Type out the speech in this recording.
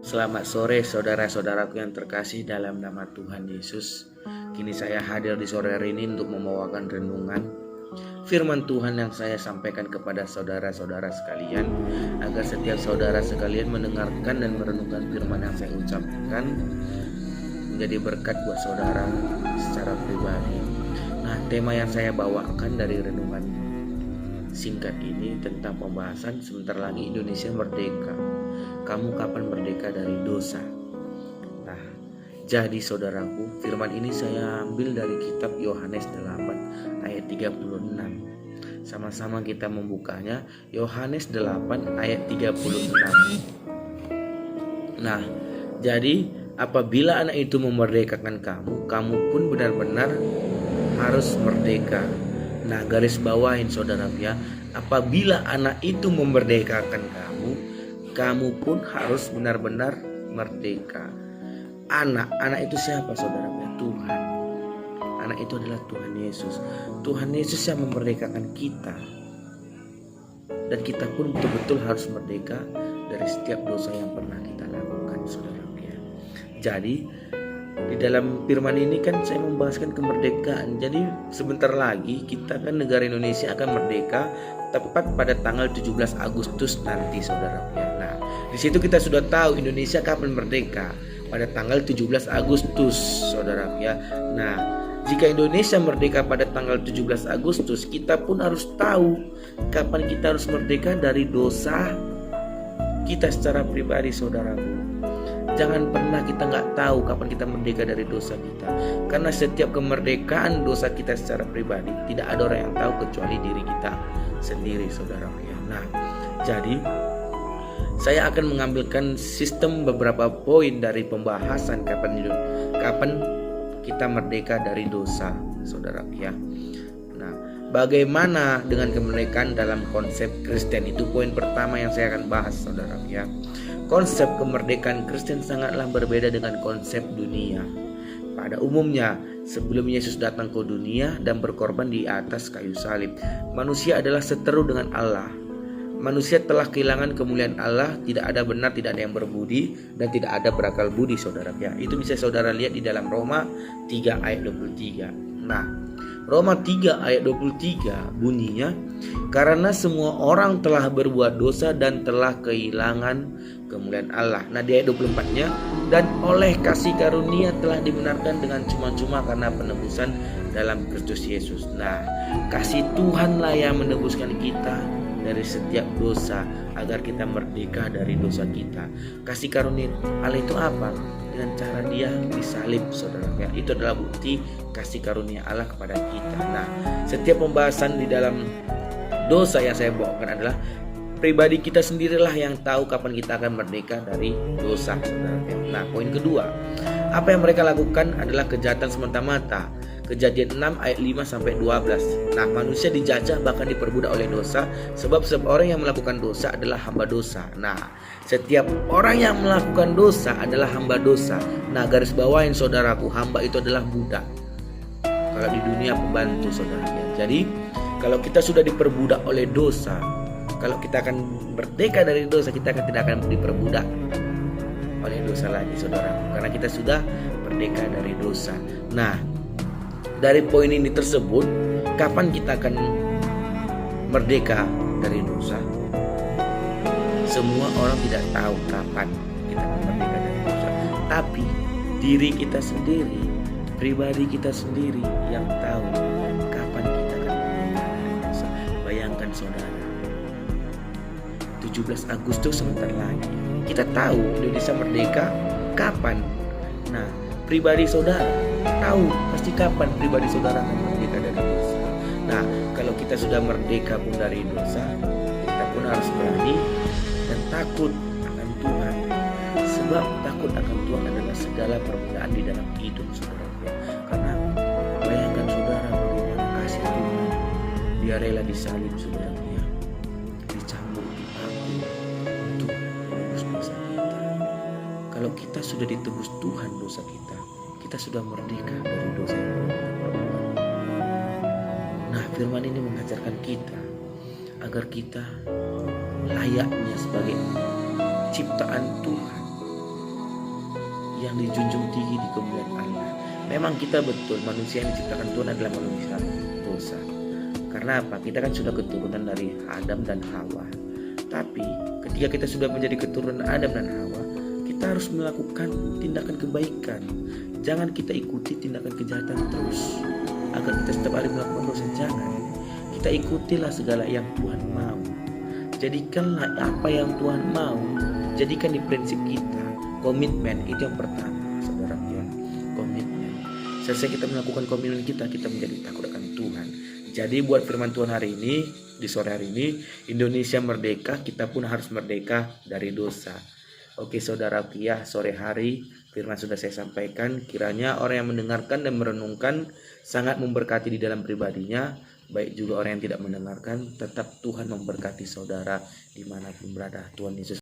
Selamat sore saudara-saudaraku yang terkasih dalam nama Tuhan Yesus. Kini saya hadir di sore hari ini untuk membawakan renungan firman Tuhan yang saya sampaikan kepada saudara-saudara sekalian, agar setiap saudara sekalian mendengarkan dan merenungkan firman yang saya ucapkan menjadi berkat buat saudara secara pribadi. Nah, tema yang saya bawakan dari renungan singkat ini tentang pembahasan sebentar lagi Indonesia merdeka. Kamu kapan merdeka dari dosa? Nah, jadi saudaraku, firman ini saya ambil dari kitab Yohanes 8 ayat 36. Sama-sama kita membukanya. Yohanes 8 ayat 36. Nah, jadi apabila anak itu memerdekakan kamu, kamu pun benar-benar harus merdeka. Nah, garis bawahin saudara ya, apabila anak itu memerdekakan kamu pun harus benar-benar merdeka. Anak itu siapa saudara? Tuhan. Anak itu adalah Tuhan Yesus. Tuhan Yesus yang memerdekakan kita. Dan kita pun betul-betul harus merdeka dari setiap dosa yang pernah kita lakukan saudara. Jadi di dalam firman ini kan saya membahaskan kemerdekaan. Jadi sebentar lagi kita kan negara Indonesia akan merdeka tepat pada tanggal 17 Agustus nanti saudara. Nah, di situ kita sudah tahu Indonesia kapan merdeka, pada tanggal 17 Agustus saudara ya. Nah, jika Indonesia merdeka pada tanggal 17 Agustus, kita pun harus tahu kapan kita harus merdeka dari dosa kita secara pribadi saudaraku. Jangan pernah kita nggak tahu kapan kita merdeka dari dosa kita, karena setiap kemerdekaan dosa kita secara pribadi tidak ada orang yang tahu kecuali diri kita sendiri saudara ya. Nah, jadi saya akan mengambilkan sistem beberapa poin dari pembahasan kapan kita merdeka dari dosa saudara ya. Nah, bagaimana dengan kemerdekaan dalam konsep Kristen, itu poin pertama yang saya akan bahas saudara ya. Konsep kemerdekaan Kristen sangatlah berbeda dengan konsep dunia. Pada umumnya, sebelum Yesus datang ke dunia dan berkorban di atas kayu salib, manusia adalah seteru dengan Allah. Manusia telah kehilangan kemuliaan Allah, tidak ada benar, tidak ada yang berbudi, dan tidak ada berakal budi saudara ya. Itu bisa saudara lihat di dalam Roma 3 ayat 23. Nah, Roma 3 ayat 23 bunyinya, karena semua orang telah berbuat dosa dan telah kehilangan kemuliaan Allah. Nah, di ayat 24-nya, dan oleh kasih karunia telah dibenarkan dengan cuma-cuma karena penebusan dalam Kristus Yesus. Nah, kasih Tuhanlah yang menebuskan kita dari setiap dosa agar kita merdeka dari dosa kita. Kasih karunia Allah itu apa? Dengan cara dia disalib saudara ya. Itu adalah bukti kasih karunia Allah kepada kita. Nah, setiap pembahasan di dalam dosa yang saya bawakan adalah pribadi kita sendirilah yang tahu kapan kita akan merdeka dari dosa saudara ya. Nah, poin kedua, apa yang mereka lakukan adalah kejahatan semata-mata. Kejadian 6 ayat 5 sampai 12. Nah, manusia dijajah bahkan diperbudak oleh dosa, sebab setiap orang yang melakukan dosa adalah hamba dosa. Nah, setiap orang yang melakukan dosa adalah hamba dosa. Nah, garis bawahin saudaraku, hamba itu adalah budak. Kalau di dunia pembantu saudara ya. Jadi, kalau kita sudah diperbudak oleh dosa, kalau kita akan merdeka dari dosa, kita tidak akan diperbudak oleh dosa lagi saudara, karena kita sudah merdeka dari dosa. Nah, dari poin ini tersebut, kapan kita akan merdeka dari dosa? Semua orang tidak tahu kapan kita akan merdeka dari dosa, tapi diri kita sendiri, pribadi kita sendiri yang tahu kapan kita akan merdeka dari dosa. Bayangkan saudara, 17 Agustus sebentar lagi. Kita tahu Indonesia merdeka kapan. Nah, pribadi saudara tahu pasti kapan pribadi saudara akan merdeka dari dosa. Nah, kalau kita sudah merdeka pun dari dosa, kita pun harus berani dan takut akan Tuhan. Sebab takut akan Tuhan adalah segala permulaan di dalam hidup saudara. Karena bayangkan saudara bagaimana kasih Tuhan. Dia rela disalib saudara ya, dicambuk, dipaku untuk menebus dosa kita. Kalau kita sudah ditebus Tuhan dosa kita sudah merdeka dari dosa yang pernah kita perbuat. Nah, firman ini mengajarkan kita agar kita layaknya sebagai ciptaan Tuhan, yang dijunjung tinggi di kemuliaan Allah. Memang kita betul, manusia yang diciptakan Tuhan adalah manusia dosa. Karena apa? Kita kan sudah keturunan dari Adam dan Hawa. Tapi ketika kita sudah menjadi keturunan Adam dan Hawa, kita harus melakukan tindakan kebaikan. Jangan kita ikuti tindakan kejahatan terus, agar kita setiap hari melakukan dosa. Jangan. Kita ikutilah segala yang Tuhan mau. Jadikanlah apa yang Tuhan mau. Jadikan di prinsip kita. Komitmen itu yang pertama, saudara ya. Komitmen. Selesai kita melakukan komitmen kita menjadi takut akan Tuhan. Jadi buat firman Tuhan hari ini, di sore hari ini, Indonesia merdeka, kita pun harus merdeka dari dosa. Oke saudara ya, sore hari firman sudah saya sampaikan. Kiranya orang yang mendengarkan dan merenungkan sangat memberkati di dalam pribadinya. Baik juga orang yang tidak mendengarkan, tetap Tuhan memberkati saudara dimanapun berada. Tuhan Yesus